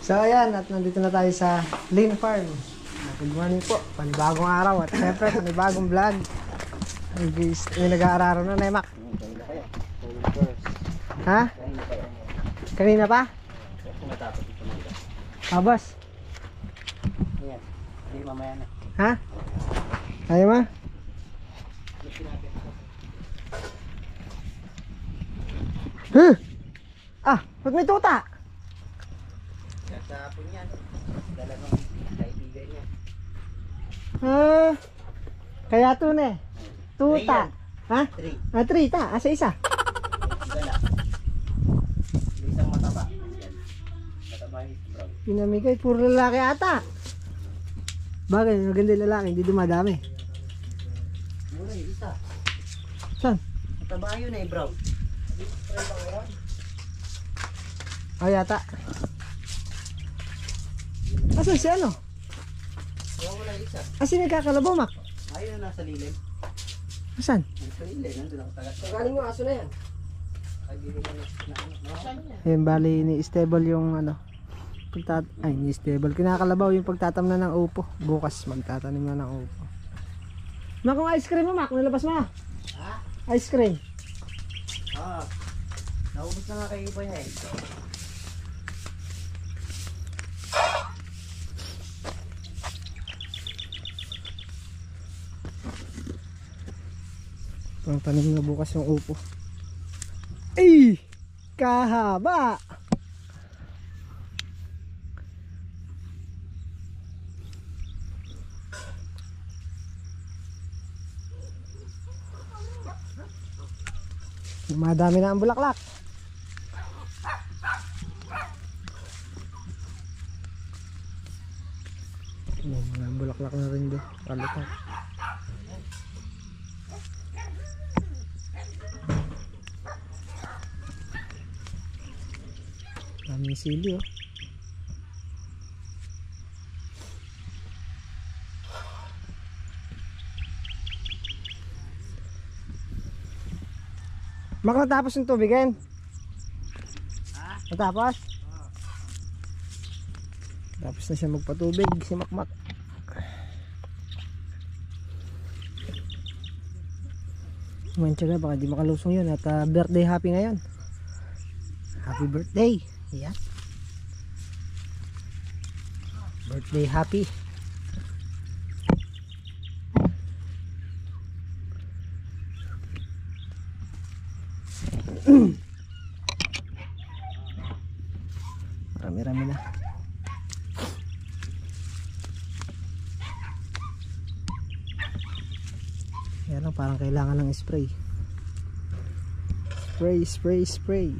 So ayan, at nandito na tayo sa Lynn Farm. Good morning po, panibagong araw at syempre panibagong vlog. Ay guys, may nag-aararo na Nemak. Ha? Kanina pa? Ah, boss? Ayan, hindi mamaya na. Ha? Ayaw ma? Huh? Ah, pag may tuta. Sa punyan, dalawang kaibigan niya. Ah, kaya to na eh. Tuta. Ha? 3. Ah, 3 ta. Asa isa? Dala. Isang mataba. Yan. Mataba yung brown. Pinamigay, puro lalaki ata. Bagay, maganda yung lalaki, hindi dumadami. Mura yung isa. Saan? Mataba yun eh, brown. Ay, yata. Asan si ano? Wala yung isa. Asan nagkakalabaw, Mac? Ayun na nasa lilim. Asan? Nasa lilim, nandun ako tagat. Galing yung aso na yan. Ayun, bali ni Stable yung ano. Ay, ni Stable. Kinakalabaw yung pagtatamnan ng upo. Bukas magtatanim na ng upo. Mac, kung ice cream mo, Mac, nilabas mo. Ha? Ice cream. Ah. Naubos na nga kayo pa yan. Pang tanim na bukas yung upo. Ay! Kahaba! Madami na ang bulaklak. Mga bulaklak na rin doon. Kalutak. Daming sili oh. Mak, natapos yung tubigan? Ha? Natapos? Tapos na siya magpatubig si Makmak. Mantiyaga, baka di makalusong yun. At birthday happy ngayon. Happy birthday. Yeah. Birthday happy. Marami-rami na. Yan lang, parang kailangan ng spray. Spray.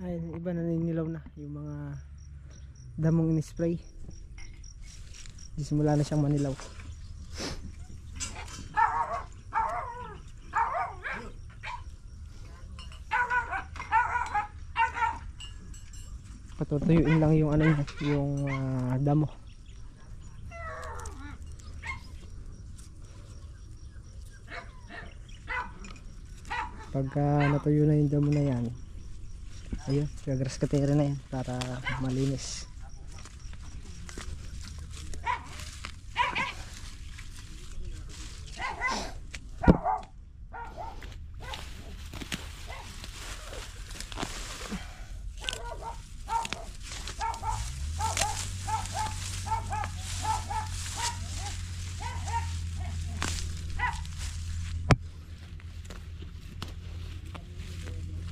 Ay, iba na ninilaw na yung mga damong in-spray. Di simula na siyang manilaw. Patutuyuin lang yung ano niya, yung damo. Pagka natuyo na yung damo na yan, ayun, gagrass katera na yan para malinis.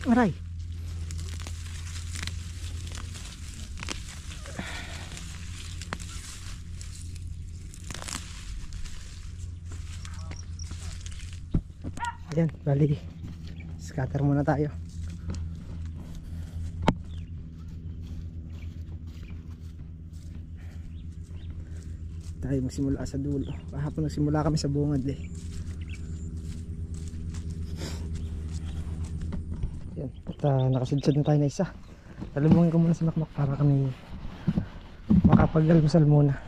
Aray. Ayan, bali scatter muna tayo. Tayo magsimula sa dulo. Kahapon nagsimula kami sa bungad eh. Yan. At nakasudsod na tayo na isa. Talubungin ko muna si Makmak para kami makapag-almusal muna.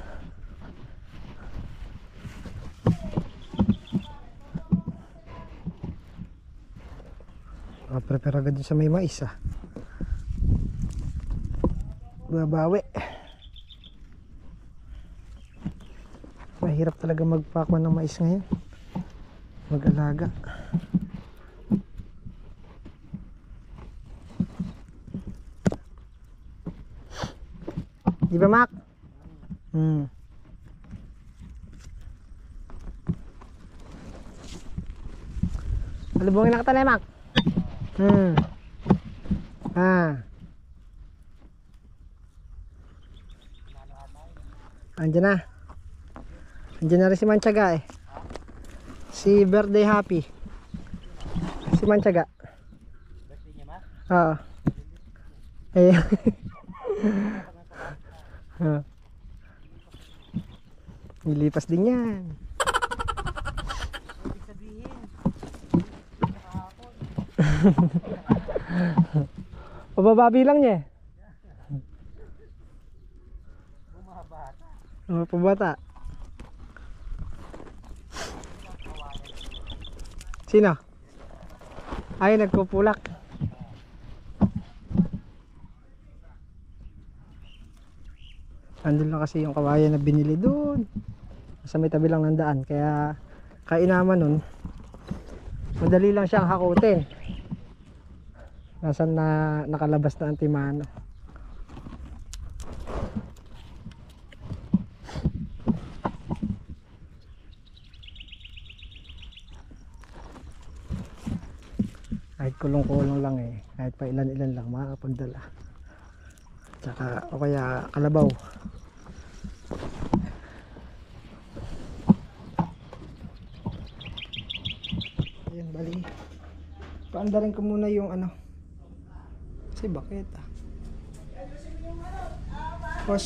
Prepare agad dun sa may mais babawi. Mahirap talaga magpakwan ng mais ngayon, mag-alaga. Di ba, Mac? Alubungin na kita na, Mac. Andiyan na. Andiyan na rin si Manchaga eh. Si Birthday Happy. Si Manchaga. Birthday niya, ma? Oo. Eh. Nilipas din yan. Ibig sabihin, Pabababi lang niya eh. bumabata. Oh, pabata. Sino? Ay, nagpupulak. Andun lang kasi yung kawayan na binili doon sa may tabi lang ng daan, kaya kainaman nun madali lang siyang hakutin. Nasaan na nakalabas na antimano. Kahit kulong-kulong lang eh, kahit pa ilan-ilan lang makakapagdala. Tsaka o kaya kalabaw. Ayan, bali paandarin ko muna yung ano kasi bakit tapos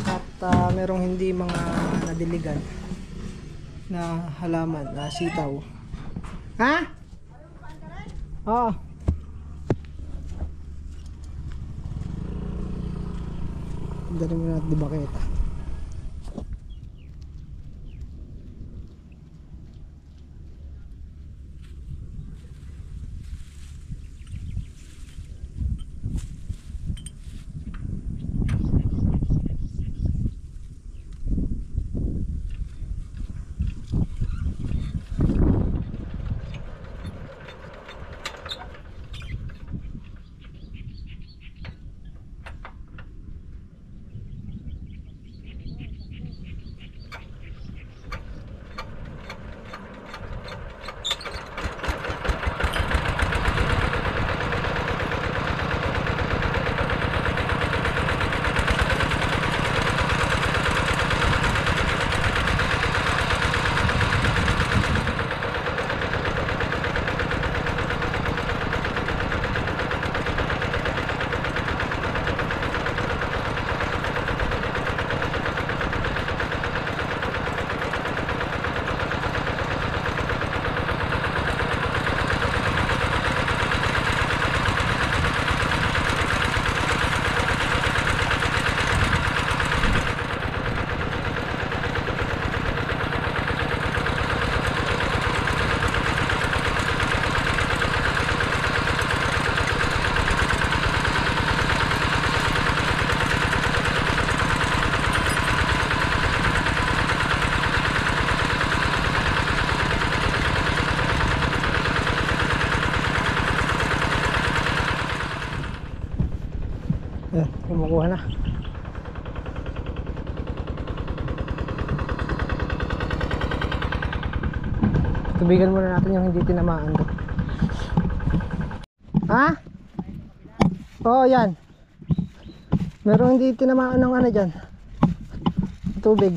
at merong hindi mga nadiligan na halaman na sitaw. Ha? Oo. Dari mo natin di bakit. Ayan, kumukuha na. Tubigan muna natin yung hindi tinamaan doon. Ha? Oo, yan. Meron hindi tinamaan ng ano dyan. Tubig.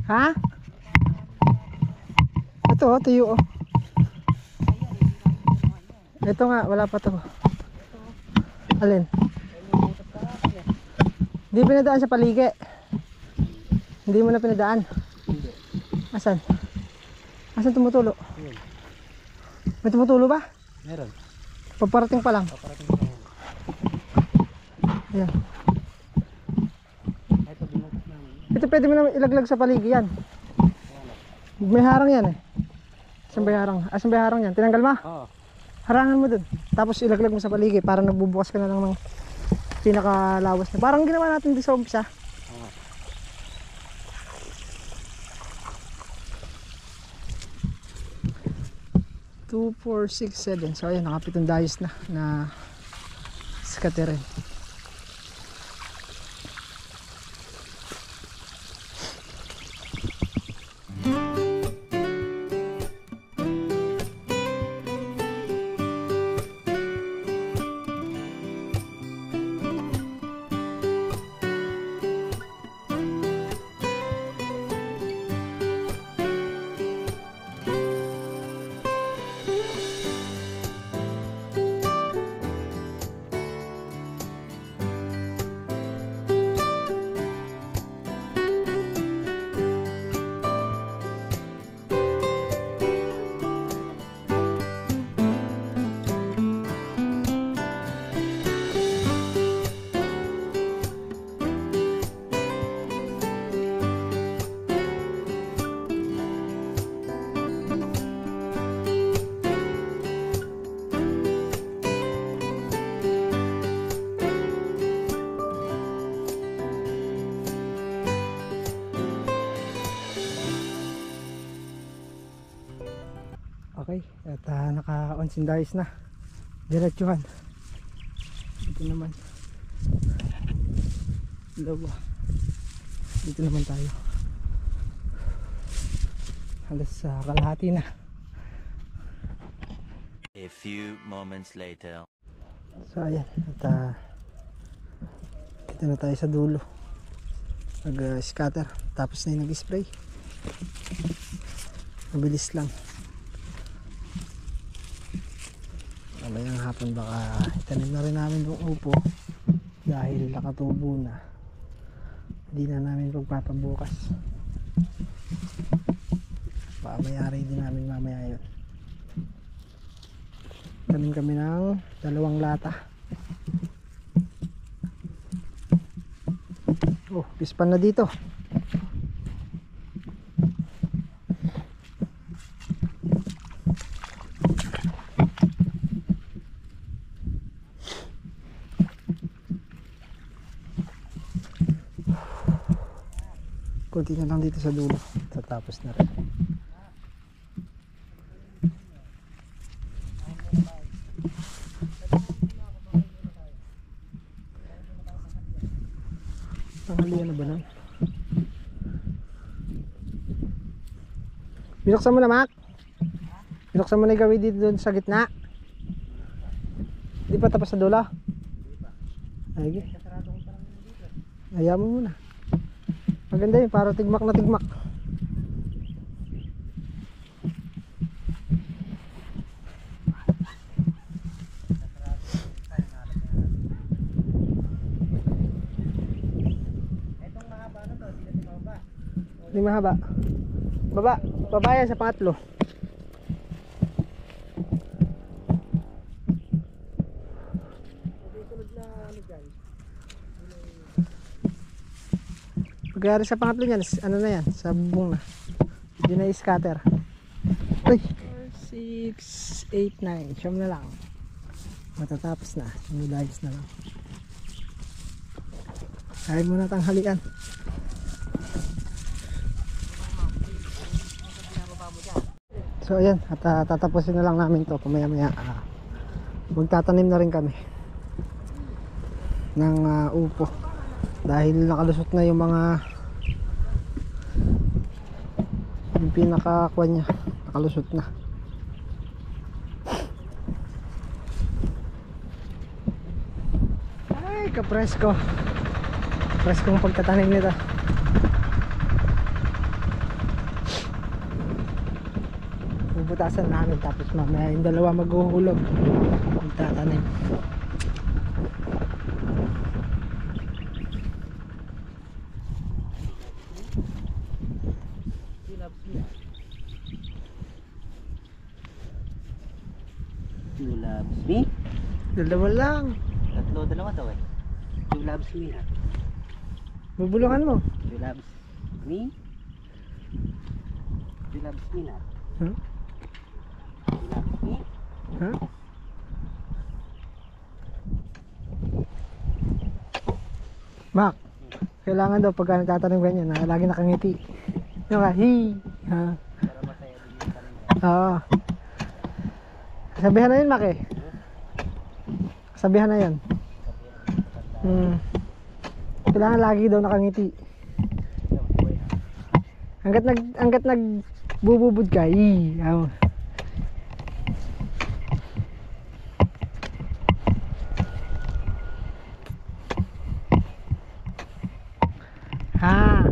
Ha? Ito, tuyo oh. Ito nga, wala pa to. Alin? Hindi pinadaan sa paligi. Hindi mo na pinadaan. Asan? Asan tumutulo? Yun. May tumutulo ba? Meron. Paparating pa lang. Paparating ko lang. Ayan. Ito binutos namin. Ito pwede mo naman ilaglag sa paligid yan. May harang yan eh. Asan ba yung harang? Asan ba yung harang yan? Tinanggal mo? Oo. Harangan mo dun. Tapos ilaglag mo sa paligid para nagbubukas ka na lang ng pinakalawas na. Parang ginawa natin din sa umpisa. Oo. Two, 4, 6, 7. So ayan, nakapitong dayos na scattering. Okay, at naka-onsin dayos na. Diretsuhan. Dito naman. Dalawa. Dito naman tayo. Halos kalahati na. A few moments later. So ayan, at dito na tayo sa dulo. Nag-scatter. Tapos na yung nag-spray. Mabilis lang. Mamayang hapon baka itanim na rin namin yung upo dahil nakatubo na. Hindi na namin pagpapabukas. Baka mayari din namin mamaya yun. Tanim kami ng 2 lata. Oh, pispan na dito. Kunti na lang dito sa dulo. Tatapos na rin. Tanghalian na ba na? Binuksan mo na, Mac. Binuksan mo na yung gawin dito doon sa gitna. Di pa tapos sa dulo? Ay, ayaw mo muna. Maganda yun, para tigmak na tigmak. Itong mahaba na to, hindi na mahaba. Hindi mahaba. Baba yan sa pangatlo. Pagkayari sa pangatlo niyan, ano na yan, sa bubong na. Hindi na i-scatter. 4, 6, 8, 9. Siyam na lang. Matatapos na. Sumudayos na lang. Kaya mo na tanghalian. So ayan, at tatapusin na lang namin to. Kumaya maya magtatanim na rin kami ng upo. Dahil nakalusot na yung pinakakuha niya, nakalusot na. Ay, kapresko. Preskong pagtatanim nito. Bubutasan namin tapos mamaya yung dalawa maghuhulog. Magtatanim. loves me. You loves me? Dalawa lang. Dalawa daw eh. You loves me na. Bubulungan mo. You loves me? You loves me na. Huh? You loves me? Huh? Mak, kailangan daw pagka nagtatanong ganyan na lagi nakangiti. Yung ka, hi. Ha? Para masaya din yung tanong. Oo. Sabihan na yun, Mak eh. Sabihan na yan. Kailangan lagi daw nakangiti. Hanggat nagbububod ka, hi. Ha.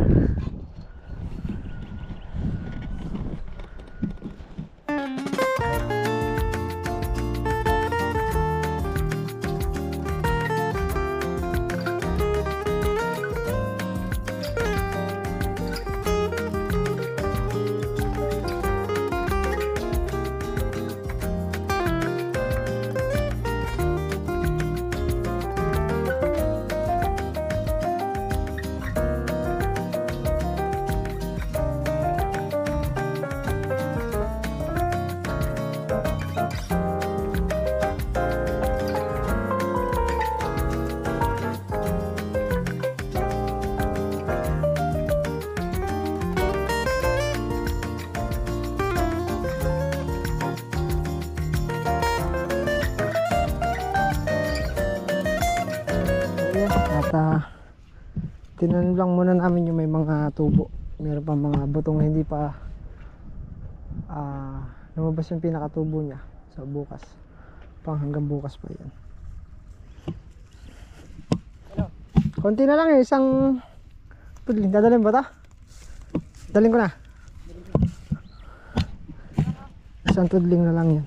At tinanim lang muna namin yung may mga tubo. Meron pa mga butong hindi pa lumabas yung pinakatubo niya. So bukas, hanggang bukas pa yan. Konti na lang eh, isang pudling. Dadalhin ba ito? Dalhin ko na. Isang tudling na lang yan.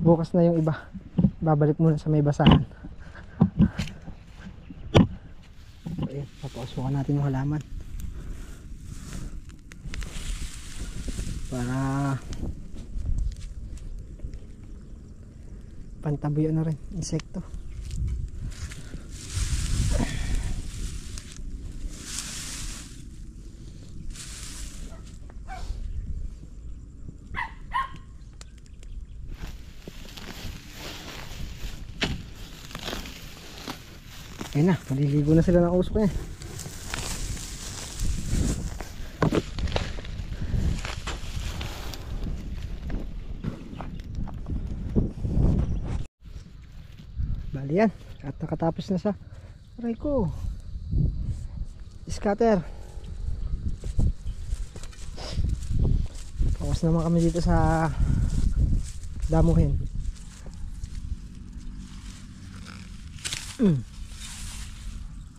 Bukas na yung iba. Babalik muna sa may basahan. Ayan, papausukan natin yung halaman para pantabuyan na rin insekto. Ayun na, maliligo na sila ng usok niya. Bali yan, at nakatapos na sa aray ko scatter. Focus naman kami dito sa damuhin.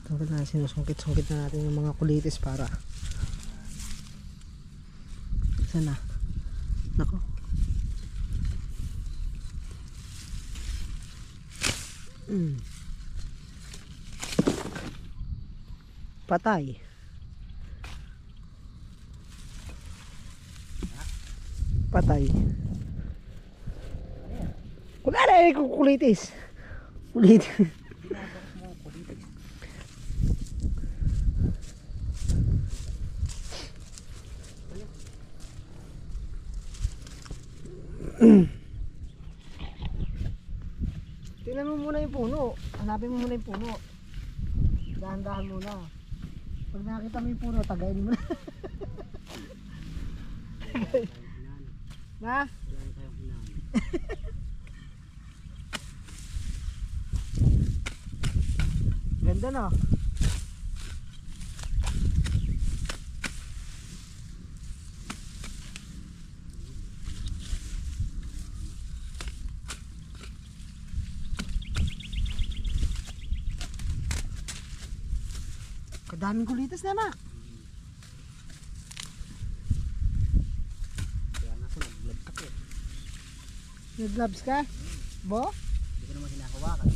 Tungkol na sinusungkit-sungkit na natin yung mga kulitis para sana nako patay wala na eh kulitis tingnan mo muna yung puno, hanapin mo muna yung puno, dahan-dahan muna. Pag nakita mo yung puno, tagayin mo na. Na? Ganda no? Kadaming kulitas na ma. Kaya nga ako nag-vlog ka eh. Nag-gloves ka? Bo? Hindi ko naman hinahawakan.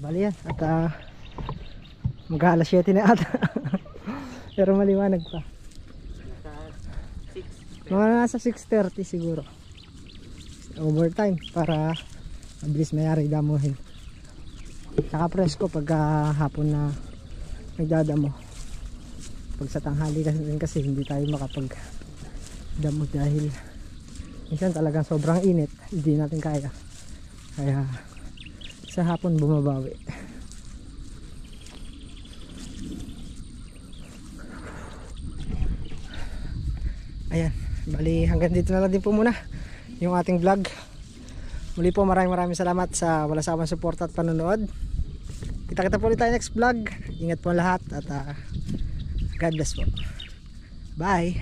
Bali yan. At mag-alas 7 na ata. Pero maliwanag pa. Mga nasa 6:30 siguro. Overtime para mabilis mayari damuhin. Saka presko pag hapon na nagdadamo. Pag sa tanghali kasi hindi tayo makapag damo dahil minsan talagang sobrang init, hindi natin kaya. Kaya sa hapon bumabawi. Ayan, bali hanggang dito na lang din po muna yung ating vlog. Muli po maraming salamat sa wala sawang suporta at panonood. Kita-kita po ulit tayo next vlog. Ingat po lahat at God bless po. Bye.